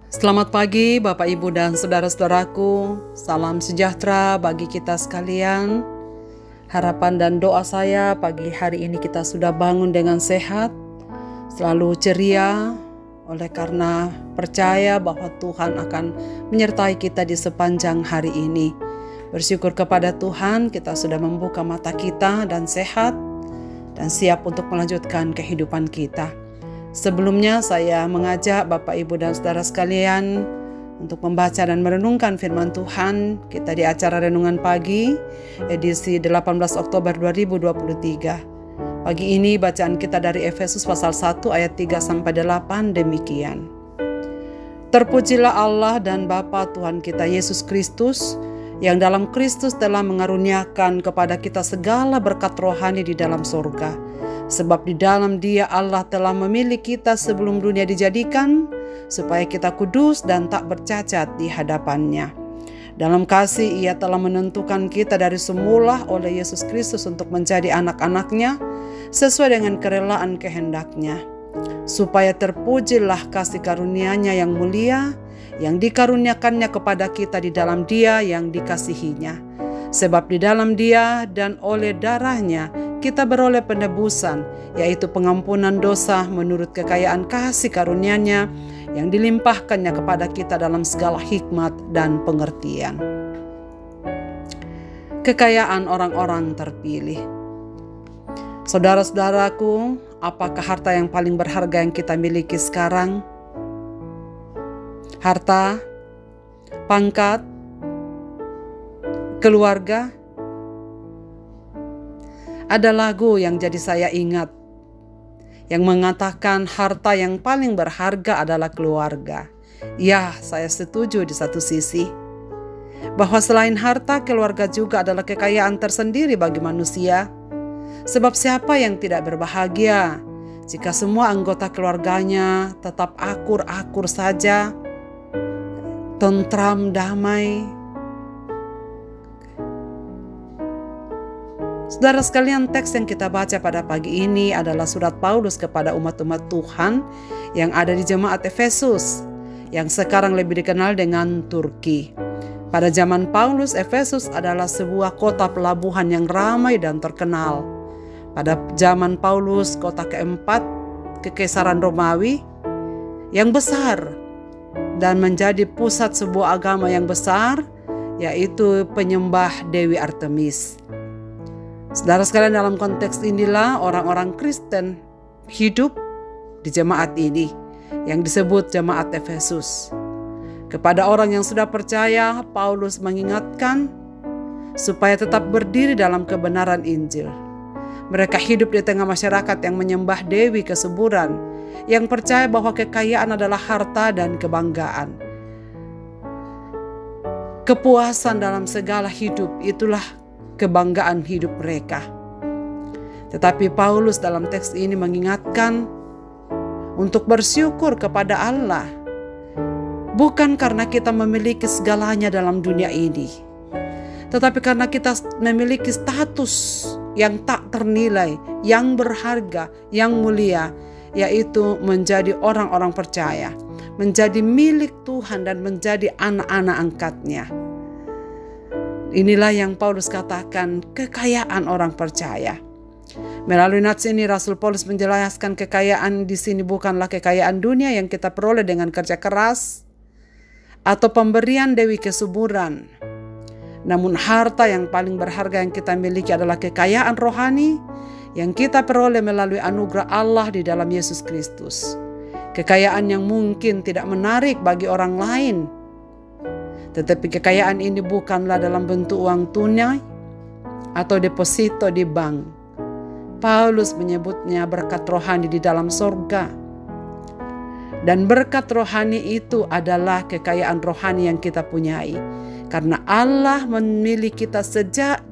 Selamat pagi Bapak Ibu dan saudara-saudaraku. Salam sejahtera bagi kita sekalian. Harapan dan doa saya pagi hari ini kita sudah bangun dengan sehat, selalu ceria, oleh karena percaya bahwa Tuhan akan menyertai kita di sepanjang hari ini. Bersyukur kepada Tuhan kita sudah membuka mata kita dan sehat dan siap untuk melanjutkan kehidupan kita. Sebelumnya saya mengajak Bapak Ibu dan saudara sekalian untuk membaca dan merenungkan firman Tuhan kita di acara Renungan Pagi edisi 18 Oktober 2023. Pagi ini bacaan kita dari Efesus pasal 1 ayat 3-8 demikian. Terpujilah Allah dan Bapa Tuhan kita Yesus Kristus, yang dalam Kristus telah mengaruniakan kepada kita segala berkat rohani di dalam surga. Sebab di dalam Dia Allah telah memilih kita sebelum dunia dijadikan, supaya kita kudus dan tak bercacat di hadapan-Nya. Dalam kasih Ia telah menentukan kita dari semula oleh Yesus Kristus untuk menjadi anak-anak-Nya, sesuai dengan kerelaan kehendak-Nya. Supaya terpujilah kasih karunia-Nya yang mulia, yang dikaruniakannya kepada kita di dalam Dia yang dikasihinya. Sebab di dalam Dia dan oleh darah-Nya kita beroleh penebusan, yaitu pengampunan dosa menurut kekayaan kasih karunia-Nya yang dilimpahkannya kepada kita dalam segala hikmat dan pengertian. Kekayaan orang-orang terpilih. Saudara-saudaraku, apakah harta yang paling berharga yang kita miliki sekarang? Harta, pangkat, keluarga? Ada lagu yang jadi saya ingat yang mengatakan harta yang paling berharga adalah keluarga. Ya, saya setuju di satu sisi bahwa selain harta, keluarga juga adalah kekayaan tersendiri bagi manusia. Sebab siapa yang tidak berbahagia jika semua anggota keluarganya tetap akur-akur saja, tentram, damai. Saudara sekalian, teks yang kita baca pada pagi ini adalah surat Paulus kepada umat-umat Tuhan yang ada di jemaat Efesus, yang sekarang lebih dikenal dengan Turki. Pada zaman Paulus, Efesus adalah sebuah kota pelabuhan yang ramai dan terkenal. Pada zaman Paulus, kota keempat Kekaisaran Romawi yang besar dan menjadi pusat sebuah agama yang besar, yaitu penyembah Dewi Artemis. Saudara sekalian, dalam konteks inilah orang-orang Kristen hidup di jemaat ini yang disebut jemaat Efesus. Kepada orang yang sudah percaya, Paulus mengingatkan supaya tetap berdiri dalam kebenaran Injil. Mereka hidup di tengah masyarakat yang menyembah Dewi kesuburan, yang percaya bahwa kekayaan adalah harta dan kebanggaan. Kepuasan dalam segala hidup itulah kebanggaan hidup mereka. Tetapi Paulus dalam teks ini mengingatkan untuk bersyukur kepada Allah, bukan karena kita memiliki segalanya dalam dunia ini, tetapi karena kita memiliki status yang tak ternilai, yang berharga, yang mulia, yaitu menjadi orang-orang percaya, menjadi milik Tuhan dan menjadi anak-anak angkat-Nya. Inilah yang Paulus katakan kekayaan orang percaya. Melalui nats ini Rasul Paulus menjelaskan kekayaan di sini bukanlah kekayaan dunia yang kita peroleh dengan kerja keras atau pemberian Dewi kesuburan. Namun harta yang paling berharga yang kita miliki adalah kekayaan rohani yang kita peroleh melalui anugerah Allah di dalam Yesus Kristus. Kekayaan yang mungkin tidak menarik bagi orang lain, tetapi kekayaan ini bukanlah dalam bentuk uang tunai atau deposito di bank. Paulus menyebutnya berkat rohani di dalam surga. Dan berkat rohani itu adalah kekayaan rohani yang kita punyai. Karena Allah memilih kita sejak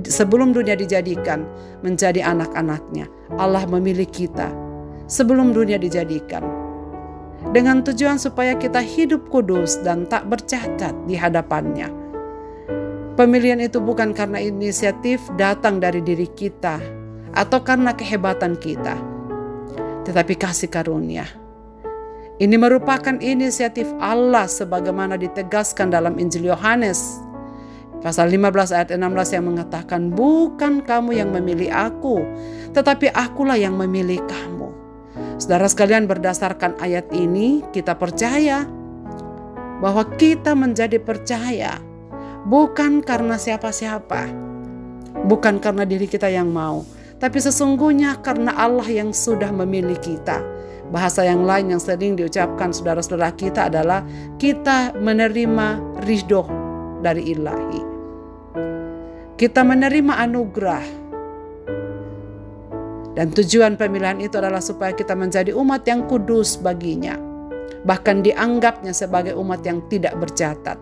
sebelum dunia dijadikan menjadi anak-anak-Nya. Allah memilih kita sebelum dunia dijadikan, dengan tujuan supaya kita hidup kudus dan tak bercacat di hadapan-Nya. Pemilihan itu bukan karena inisiatif datang dari diri kita atau karena kehebatan kita, tetapi kasih karunia. Ini merupakan inisiatif Allah sebagaimana ditegaskan dalam Injil Yohanes pasal 15 ayat 16 yang mengatakan, bukan kamu yang memilih aku, tetapi akulah yang memilih kamu. Saudara sekalian, berdasarkan ayat ini kita percaya bahwa kita menjadi percaya bukan karena siapa-siapa, bukan karena diri kita yang mau, tapi sesungguhnya karena Allah yang sudah memilih kita. Bahasa yang lain yang sering diucapkan saudara-saudara kita adalah kita menerima ridho dari ilahi. Kita menerima anugerah. Dan tujuan pemilihan itu adalah supaya kita menjadi umat yang kudus baginya. Bahkan dianggapnya sebagai umat yang tidak bercacat.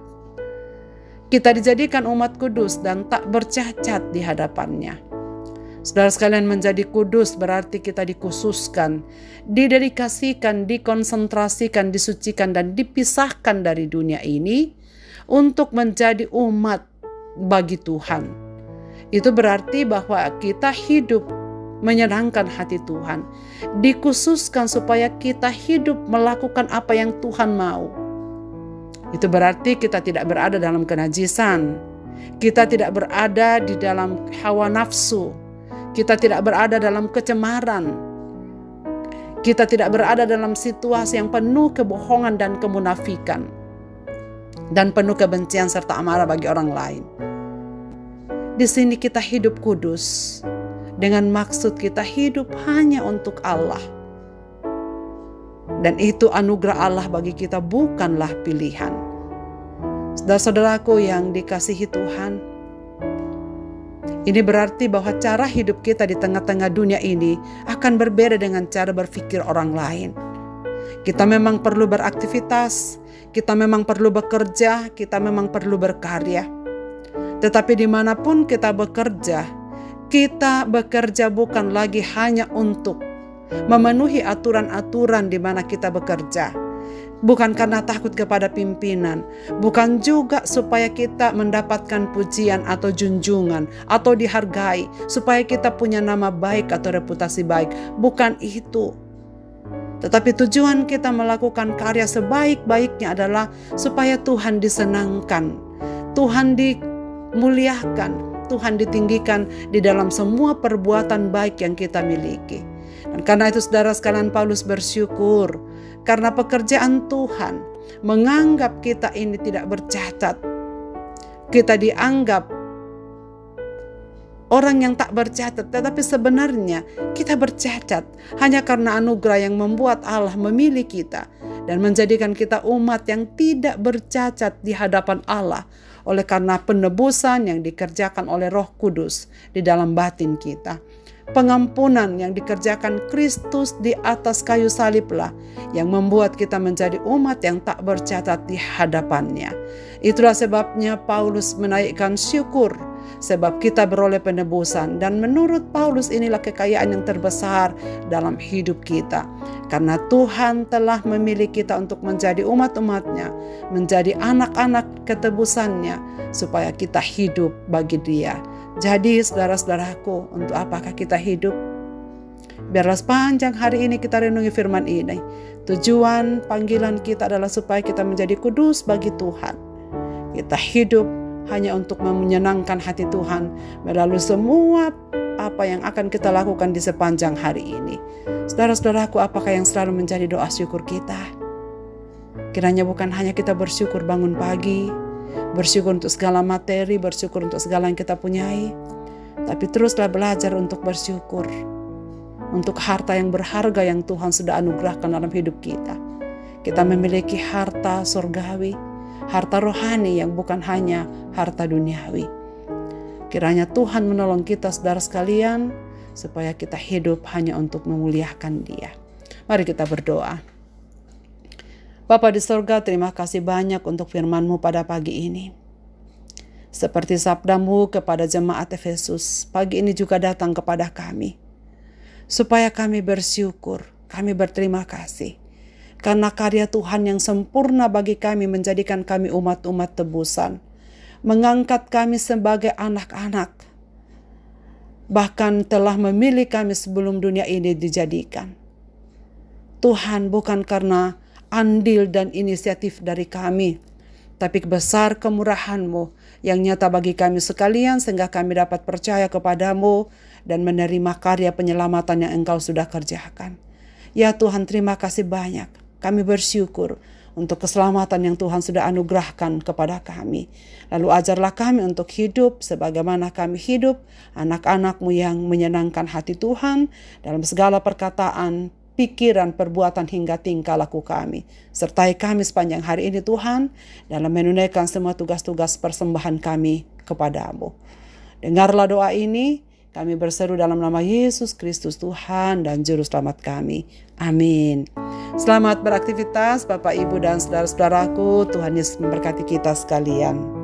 Kita dijadikan umat kudus dan tak bercacat di hadapannya. Saudara sekalian, menjadi kudus berarti kita dikhususkan, didedikasikan, dikonsentrasikan, disucikan, dan dipisahkan dari dunia ini untuk menjadi umat bagi Tuhan. Itu berarti bahwa kita hidup menyenangkan hati Tuhan, dikhususkan supaya kita hidup melakukan apa yang Tuhan mau. Itu berarti kita tidak berada dalam kenajisan, kita tidak berada di dalam hawa nafsu, kita tidak berada dalam kecemaran, kita tidak berada dalam situasi yang penuh kebohongan dan kemunafikan, dan penuh kebencian serta amarah bagi orang lain. Di sini kita hidup kudus, dengan maksud kita hidup hanya untuk Allah. Dan itu anugerah Allah bagi kita, bukanlah pilihan. Saudara-saudaraku yang dikasihi Tuhan, ini berarti bahwa cara hidup kita di tengah-tengah dunia ini akan berbeda dengan cara berpikir orang lain. Kita memang perlu beraktivitas, kita memang perlu bekerja, kita memang perlu berkarya. Tetapi dimanapun kita bekerja bukan lagi hanya untuk memenuhi aturan-aturan di mana kita bekerja. Bukan karena takut kepada pimpinan, bukan juga supaya kita mendapatkan pujian atau junjungan atau dihargai, supaya kita punya nama baik atau reputasi baik. Bukan itu. Tetapi tujuan kita melakukan karya sebaik-baiknya adalah supaya Tuhan disenangkan, Tuhan dimuliakan, Tuhan ditinggikan di dalam semua perbuatan baik yang kita miliki. Dan karena itu saudara sekalian, Paulus bersyukur karena pekerjaan Tuhan menganggap kita ini tidak bercacat. Kita dianggap orang yang tak bercacat, tetapi sebenarnya kita bercacat hanya karena anugerah yang membuat Allah memilih kita dan menjadikan kita umat yang tidak bercacat di hadapan Allah oleh karena penebusan yang dikerjakan oleh Roh Kudus di dalam batin kita. Pengampunan yang dikerjakan Kristus di atas kayu saliblah yang membuat kita menjadi umat yang tak bercacat di hadapannya. Itulah sebabnya Paulus menaikkan syukur sebab kita beroleh penebusan, dan menurut Paulus inilah kekayaan yang terbesar dalam hidup kita. Karena Tuhan telah memilih kita untuk menjadi umat-umatnya, menjadi anak-anak ketebusannya, supaya kita hidup bagi Dia. Jadi saudara-saudaraku, untuk apakah kita hidup? Biarlah sepanjang hari ini kita renungi firman ini. Tujuan panggilan kita adalah supaya kita menjadi kudus bagi Tuhan. Kita hidup hanya untuk menyenangkan hati Tuhan melalui semua apa yang akan kita lakukan di sepanjang hari ini. Saudara-saudaraku, apakah yang selalu menjadi doa syukur kita? Kiranya bukan hanya kita bersyukur bangun pagi, bersyukur untuk segala materi, bersyukur untuk segala yang kita punyai, tapi teruslah belajar untuk bersyukur untuk harta yang berharga yang Tuhan sudah anugerahkan dalam hidup kita. Kita memiliki harta surgawi, harta rohani yang bukan hanya harta duniawi. Kiranya Tuhan menolong kita saudara sekalian, supaya kita hidup hanya untuk memuliakan Dia. Mari kita berdoa. Bapa di sorga, terima kasih banyak untuk firman-Mu pada pagi ini. Seperti sabda-Mu kepada jemaat Efesus, pagi ini juga datang kepada kami, supaya kami bersyukur, kami berterima kasih, karena karya Tuhan yang sempurna bagi kami menjadikan kami umat-umat tebusan, mengangkat kami sebagai anak-anak, bahkan telah memilih kami sebelum dunia ini dijadikan. Tuhan, bukan karena andil dan inisiatif dari kami, tapi besar kemurahan-Mu yang nyata bagi kami sekalian sehingga kami dapat percaya kepadamu dan menerima karya penyelamatan yang Engkau sudah kerjakan. Ya Tuhan, terima kasih banyak. Kami bersyukur untuk keselamatan yang Tuhan sudah anugerahkan kepada kami. Lalu ajarlah kami untuk hidup sebagaimana kami hidup, anak-anak-Mu yang menyenangkan hati Tuhan dalam segala perkataan, pikiran, perbuatan hingga tingkah laku kami. Sertai kami sepanjang hari ini Tuhan, dalam menunaikan semua tugas-tugas persembahan kami kepadamu. Dengarlah doa ini, kami berseru dalam nama Yesus Kristus Tuhan dan Juru Selamat kami. Amin. Selamat beraktivitas Bapak, Ibu, dan saudara-saudaraku. Tuhan Yesus memberkati kita sekalian.